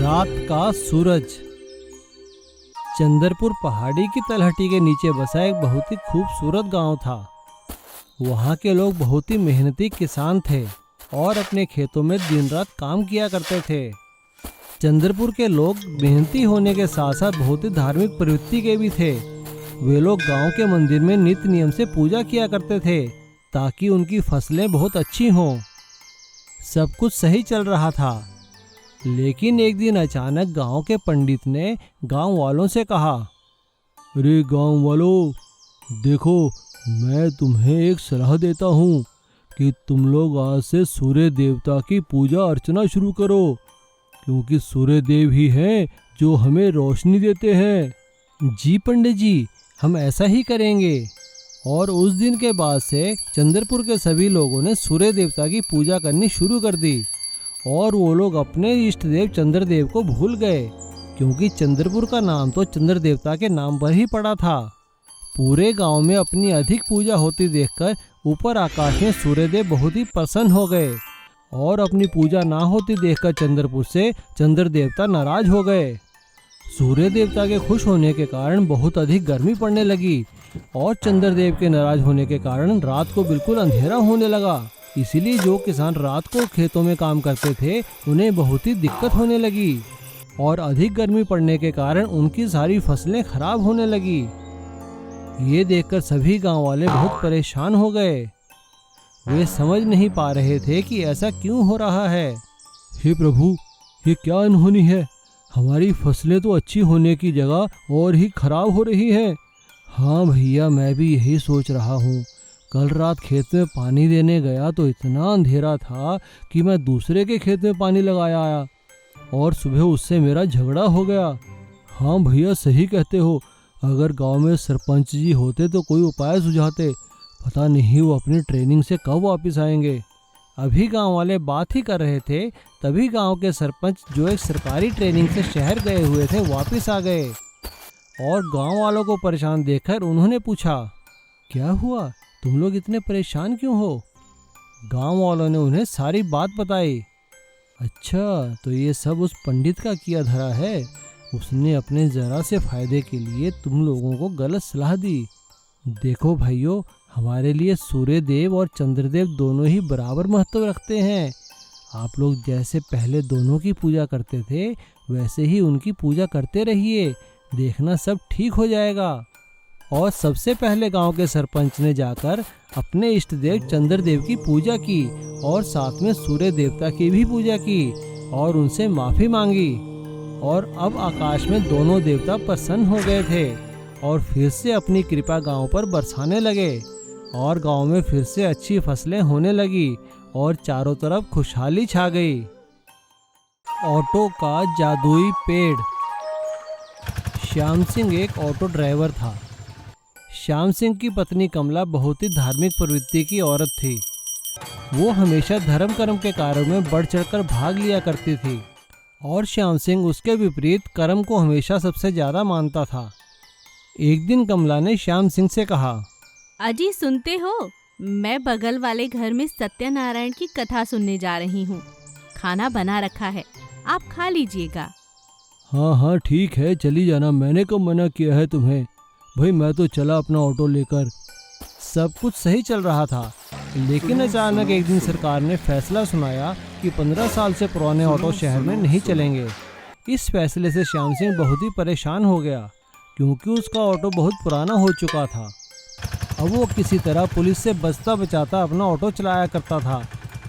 रात का सूरज। चंद्रपुर पहाड़ी की तलहटी के नीचे बसा एक बहुत ही खूबसूरत गांव था। वहां के लोग बहुत ही मेहनती किसान थे और अपने खेतों में दिन रात काम किया करते थे। चंद्रपुर के लोग मेहनती होने के साथ साथ बहुत ही धार्मिक प्रवृत्ति के भी थे। वे लोग गांव के मंदिर में नित्य नियम से पूजा किया करते थे ताकि उनकी फसलें बहुत अच्छी हों। सब कुछ सही चल रहा था, लेकिन एक दिन अचानक गांव के पंडित ने गांव वालों से कहा, अरे गांव वालों, देखो मैं तुम्हें एक सलाह देता हूँ कि तुम लोग आज से सूर्य देवता की पूजा अर्चना शुरू करो, क्योंकि सूर्य देव ही हैं जो हमें रोशनी देते हैं। जी पंडित जी, हम ऐसा ही करेंगे। और उस दिन के बाद से चंद्रपुर के सभी लोगों ने सूर्य देवता की पूजा करनी शुरू कर दी और वो लोग अपने इष्ट देव चंद्रदेव को भूल गए, क्योंकि चंद्रपुर का नाम तो चंद्र देवता के नाम पर ही पड़ा था। पूरे गांव में अपनी अधिक पूजा होती देखकर ऊपर आकाश में सूर्यदेव बहुत ही प्रसन्न हो गए और अपनी पूजा ना होती देखकर चंद्रपुर से चंद्र देवता नाराज हो गए। सूर्य देवता के खुश होने के कारण बहुत अधिक गर्मी पड़ने लगी और चंद्रदेव के नाराज होने के कारण रात को बिल्कुल अंधेरा होने लगा। इसीलिए जो किसान रात को खेतों में काम करते थे उन्हें बहुत ही दिक्कत होने लगी और अधिक गर्मी पड़ने के कारण उनकी सारी फसलें खराब होने लगी। ये देखकर सभी गांव वाले बहुत परेशान हो गए। वे समझ नहीं पा रहे थे कि ऐसा क्यों हो रहा है। हे प्रभु, ये क्या अनहोनी है। हमारी फसलें तो अच्छी होने की जगह और ही खराब हो रही हैं। हाँ भैया, मैं भी यही सोच रहा हूँ। कल रात खेत में पानी देने गया तो इतना अंधेरा था कि मैं दूसरे के खेत में पानी लगाया आया और सुबह उससे मेरा झगड़ा हो गया। हाँ भैया, सही कहते हो। अगर गांव में सरपंच जी होते तो कोई उपाय सुझाते। पता नहीं वो अपनी ट्रेनिंग से कब वापस आएंगे। अभी गांव वाले बात ही कर रहे थे, तभी गांव के सरपंच जो एक सरकारी ट्रेनिंग से शहर गए हुए थे वापस आ गए और गांव वालों को परेशान देखकर उन्होंने पूछा, क्या हुआ, तुम लोग इतने परेशान क्यों हो? गांव वालों ने उन्हें सारी बात बताई। अच्छा, तो ये सब उस पंडित का किया धरा है। उसने अपने जरा से फायदे के लिए तुम लोगों को गलत सलाह दी। देखो भाइयों, हमारे लिए सूर्य देव और चंद्रदेव दोनों ही बराबर महत्व रखते हैं। आप लोग जैसे पहले दोनों की पूजा करते थे वैसे ही उनकी पूजा करते रहिए, देखना सब ठीक हो जाएगा। और सबसे पहले गांव के सरपंच ने जाकर अपने इष्ट देव चंद्रदेव की पूजा की और साथ में सूर्य देवता की भी पूजा की और उनसे माफी मांगी। और अब आकाश में दोनों देवता प्रसन्न हो गए थे और फिर से अपनी कृपा गांव पर बरसाने लगे और गांव में फिर से अच्छी फसलें होने लगी और चारों तरफ खुशहाली छा गई। ऑटो का जादुई पेड़। श्याम सिंह एक ऑटो ड्राइवर था। श्याम सिंह की पत्नी कमला बहुत ही धार्मिक प्रवृत्ति की औरत थी। वो हमेशा धर्म कर्म के कार्यों में बढ़ चढ़कर भाग लिया करती थी और श्याम सिंह उसके विपरीत कर्म को हमेशा सबसे ज्यादा मानता था। एक दिन कमला ने श्याम सिंह से कहा, अजी सुनते हो, मैं बगल वाले घर में सत्यनारायण की कथा सुनने जा रही हूँ। खाना बना रखा है, आप खा लीजिएगा। हाँ हाँ ठीक है, चली जाना, मैंने कब मना किया है तुम्हें। भाई मैं तो चला अपना ऑटो लेकर। सब कुछ सही चल रहा था, लेकिन अचानक एक दिन सरकार ने फैसला सुनाया कि 15 साल से पुराने ऑटो शहर में नहीं चलेंगे। इस फैसले से श्याम सिंह बहुत ही परेशान हो गया, क्योंकि उसका ऑटो बहुत पुराना हो चुका था। अब वो किसी तरह पुलिस से बचता बचाता अपना ऑटो चलाया करता था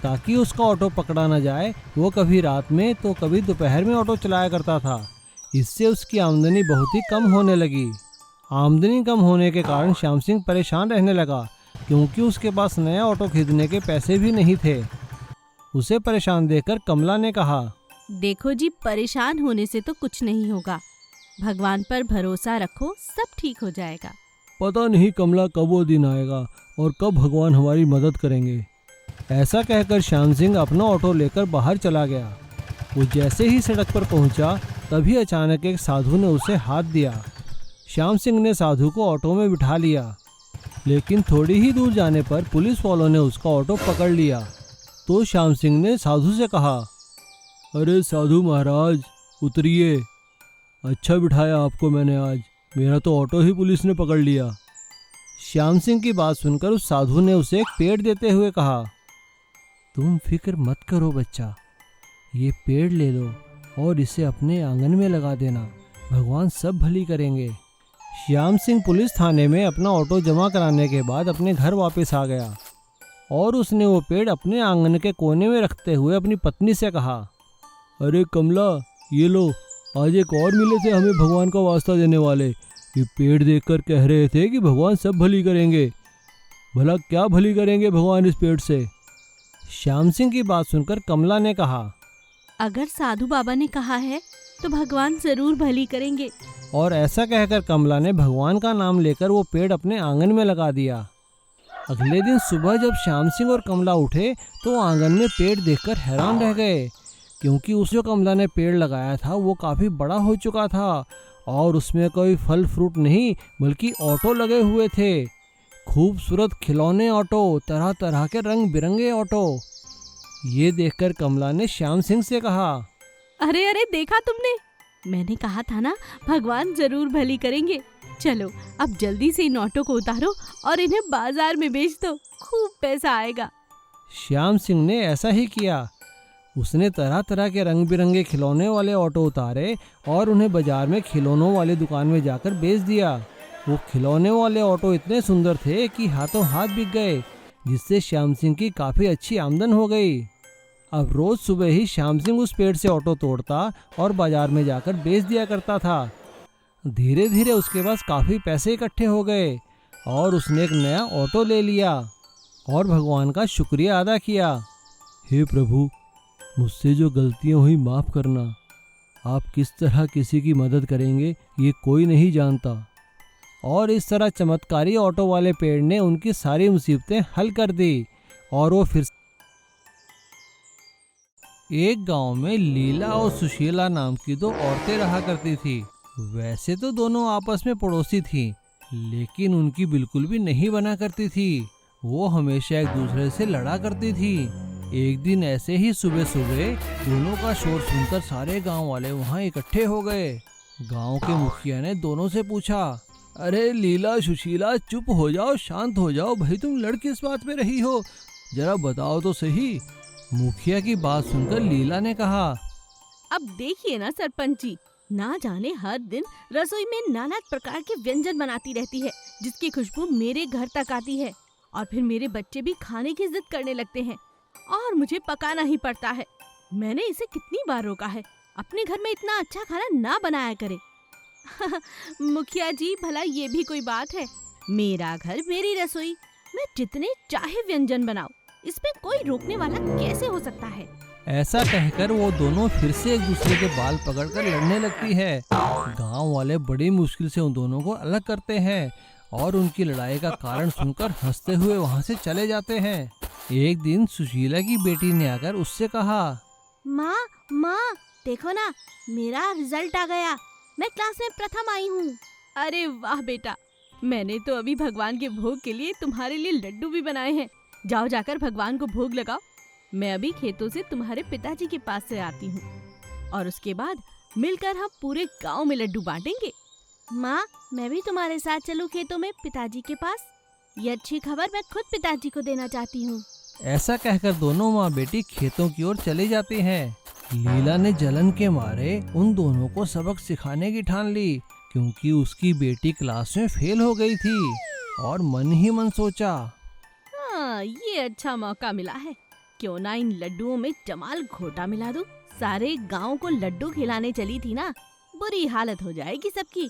ताकि उसका ऑटो पकड़ा न जाए। वो कभी रात में तो कभी दोपहर में ऑटो चलाया करता था। इससे उसकी आमदनी बहुत ही कम होने लगी। आमदनी कम होने के कारण श्याम सिंह परेशान रहने लगा, क्योंकि उसके पास नया ऑटो खरीदने के पैसे भी नहीं थे। उसे परेशान देखकर कमला ने कहा, देखो जी, परेशान होने से तो कुछ नहीं होगा। भगवान पर भरोसा रखो, सब ठीक हो जाएगा। पता नहीं कमला कब वो दिन आएगा और कब भगवान हमारी मदद करेंगे। ऐसा कहकर श्याम सिंह अपना ऑटो लेकर बाहर चला गया। वो जैसे ही सड़क पर पहुंचा तभी अचानक एक साधु ने उसे हाथ दिया। श्याम सिंह ने साधु को ऑटो में बिठा लिया, लेकिन थोड़ी ही दूर जाने पर पुलिस वालों ने उसका ऑटो पकड़ लिया। तो श्याम सिंह ने साधु से कहा, अरे साधु महाराज, उतरिए। अच्छा बिठाया आपको मैंने आज, मेरा तो ऑटो ही पुलिस ने पकड़ लिया। श्याम सिंह की बात सुनकर उस साधु ने उसे एक पेड़ देते हुए कहा, तुम फिक्र मत करो बच्चा, ये पेड़ ले लो और इसे अपने आंगन में लगा देना, भगवान सब भली करेंगे। श्याम सिंह पुलिस थाने में अपना ऑटो जमा कराने के बाद अपने घर वापस आ गया और उसने वो पेड़ अपने आंगन के कोने में रखते हुए अपनी पत्नी से कहा, अरे कमला, ये लो, आज एक और मिले थे हमें भगवान का वास्ता देने वाले। ये पेड़ देखकर कह रहे थे कि भगवान सब भली करेंगे। भला क्या भली करेंगे भगवान इस पेड़ से? श्याम सिंह की बात सुनकर कमला ने कहा, अगर साधु बाबा ने कहा है तो भगवान जरूर भली करेंगे। और ऐसा कहकर कमला ने भगवान का नाम लेकर वो पेड़ अपने आंगन में लगा दिया। अगले दिन सुबह जब श्याम सिंह और कमला उठे तो आंगन में पेड़ देखकर हैरान रह गए, क्योंकि उस जो कमला ने पेड़ लगाया था वो काफ़ी बड़ा हो चुका था और उसमें कोई फल फ्रूट नहीं बल्कि ऑटो लगे हुए थे। खूबसूरत खिलौने ऑटो, तरह तरह के रंग बिरंगे ऑटो। ये देखकर कमला ने श्याम सिंह से कहा, अरे अरे, देखा तुमने, मैंने कहा था ना भगवान जरूर भली करेंगे। चलो अब जल्दी से इन ऑटो को उतारो और इन्हें बाजार में बेच दो, खूब पैसा आएगा। श्याम सिंह ने ऐसा ही किया। उसने तरह तरह के रंग बिरंगे खिलौने वाले ऑटो उतारे और उन्हें बाजार में खिलौनों वाली दुकान में जाकर बेच दिया। वो खिलौने वाले ऑटो इतने सुंदर थे कि हाथों हाथ बिक गए, जिससे श्याम सिंह की काफ़ी अच्छी आमदन हो गई। अब रोज़ सुबह ही श्याम सिंह उस पेड़ से ऑटो तोड़ता और बाजार में जाकर बेच दिया करता था। धीरे धीरे उसके पास काफ़ी पैसे इकट्ठे हो गए और उसने एक नया ऑटो ले लिया और भगवान का शुक्रिया अदा किया। हे प्रभु, मुझसे जो गलतियाँ हुई माफ़ करना। आप किस तरह किसी की मदद करेंगे ये कोई नहीं जानता। और इस तरह चमत्कारी ऑटो वाले पेड़ ने उनकी सारी मुसीबतें हल कर दी और वो फिर एक गांव में लीला और सुशीला नाम की दो औरतें रहा करती थी। वैसे तो दोनों आपस में पड़ोसी थीं, लेकिन उनकी बिल्कुल भी नहीं बना करती थी। वो हमेशा एक दूसरे से लड़ा करती थी। एक दिन ऐसे ही सुबह सुबह दोनों का शोर सुनकर सारे गांव वाले वहां इकट्ठे हो गए। गांव के मुखिया ने दोनों से पूछा, अरे लीला सुशीला, चुप हो जाओ, शांत हो जाओ, भाई तुम लड़ किस बात में रही हो, जरा बताओ तो सही। मुखिया की बात सुनकर लीला ने कहा, अब देखिए ना सरपंच जी, ना जाने हर दिन रसोई में नाना प्रकार के व्यंजन बनाती रहती है, जिसकी खुशबू मेरे घर तक आती है और फिर मेरे बच्चे भी खाने की जिद करने लगते हैं और मुझे पकाना ही पड़ता है। मैंने इसे कितनी बार रोका है, अपने घर में इतना अच्छा खाना ना बनाया करे। मुखिया जी, भला ये भी कोई बात है? मेरा घर, मेरी रसोई, मैं जितने चाहे व्यंजन बनाऊं, इसमें कोई रोकने वाला कैसे हो सकता है? ऐसा कहकर वो दोनों फिर से एक दूसरे के बाल पकड़कर लड़ने लगती है। गांव वाले बड़ी मुश्किल से उन दोनों को अलग करते हैं और उनकी लड़ाई का कारण सुनकर हंसते हुए वहां से चले जाते हैं। एक दिन सुशीला की बेटी ने आकर उससे कहा, माँ देखो ना, मेरा रिजल्ट आ गया, मैं क्लास में प्रथम आई हूँ। अरे वाह बेटा, मैंने तो अभी भगवान के भोग के लिए तुम्हारे लिए लड्डू भी बनाए हैं। जाओ जाकर भगवान को भोग लगाओ। मैं अभी खेतों से तुम्हारे पिताजी के पास से आती हूँ और उसके बाद मिलकर हम पूरे गांव में लड्डू बांटेंगे। माँ, मैं भी तुम्हारे साथ चलूँ खेतों में पिताजी के पास? ये अच्छी खबर मैं खुद पिताजी को देना चाहती हूँ। ऐसा कहकर दोनों माँ बेटी खेतों की ओर चले जाते हैं। लीला ने जलन के मारे उन दोनों को सबक सिखाने की ठान ली, क्योंकि उसकी बेटी क्लास में फेल हो गई थी और मन ही मन सोचा, हाँ, ये अच्छा मौका मिला है, क्यों ना इन लड्डुओं में जमाल घोटा मिला दूं। सारे गांव को लड्डू खिलाने चली थी ना, बुरी हालत हो जाएगी सबकी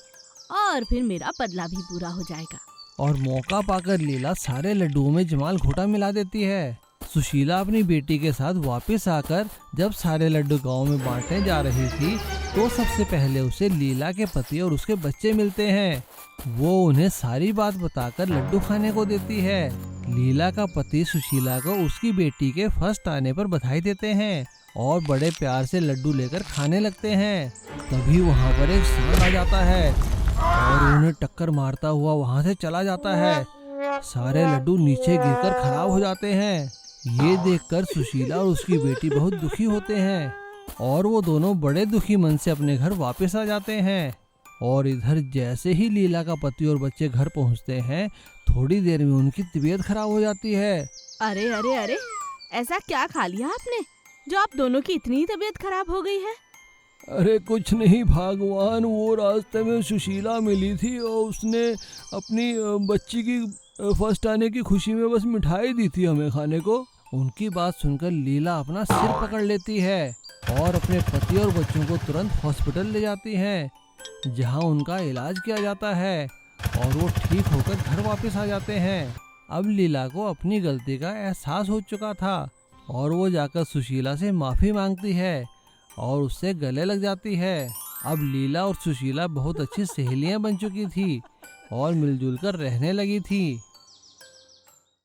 और फिर मेरा बदला भी पूरा हो जाएगा। और मौका पाकर लीला सारे लड्डुओं में जमाल घोटा मिला देती है। सुशीला अपनी बेटी के साथ वापस आकर जब सारे लड्डू गांव में बांटने जा रही थी तो सबसे पहले उसे लीला के पति और उसके बच्चे मिलते हैं। वो उन्हें सारी बात बताकर लड्डू खाने को देती है। लीला का पति सुशीला को उसकी बेटी के फर्स्ट आने पर बधाई देते हैं और बड़े प्यार से लड्डू लेकर खाने लगते हैं। तभी वहाँ पर एक सांड आ जाता है और उन्हें टक्कर मारता हुआ वहाँ से चला जाता है। सारे लड्डू नीचे गिरकर खराब हो जाते हैं। ये देखकर सुशीला और उसकी बेटी बहुत दुखी होते हैं। और वो दोनों बड़े दुखी मन से अपने घर वापस आ जाते हैं। और इधर जैसे ही लीला का पति और बच्चे घर पहुंचते हैं, थोड़ी देर में उनकी तबीयत खराब हो जाती है। अरे अरे अरे, ऐसा क्या खा लिया आपने जो आप दोनों की इतनी तबीयत खराब हो गई है? अरे कुछ नहीं भगवान, वो रास्ते में सुशीला मिली थी और उसने अपनी बच्ची की फर्स्ट आने की खुशी में बस मिठाई दी थी हमें खाने को। उनकी बात सुनकर लीला अपना सिर पकड़ लेती है और अपने पति और बच्चों को तुरंत हॉस्पिटल ले जाती हैं, जहां उनका इलाज किया जाता है और वो ठीक होकर घर वापस आ जाते हैं। अब लीला को अपनी गलती का एहसास हो चुका था और वो जाकर सुशीला से माफ़ी मांगती है और उससे गले लग जाती है। अब लीला और सुशीला बहुत अच्छी सहेलियां बन चुकी थी और मिलजुल कर रहने लगी थी।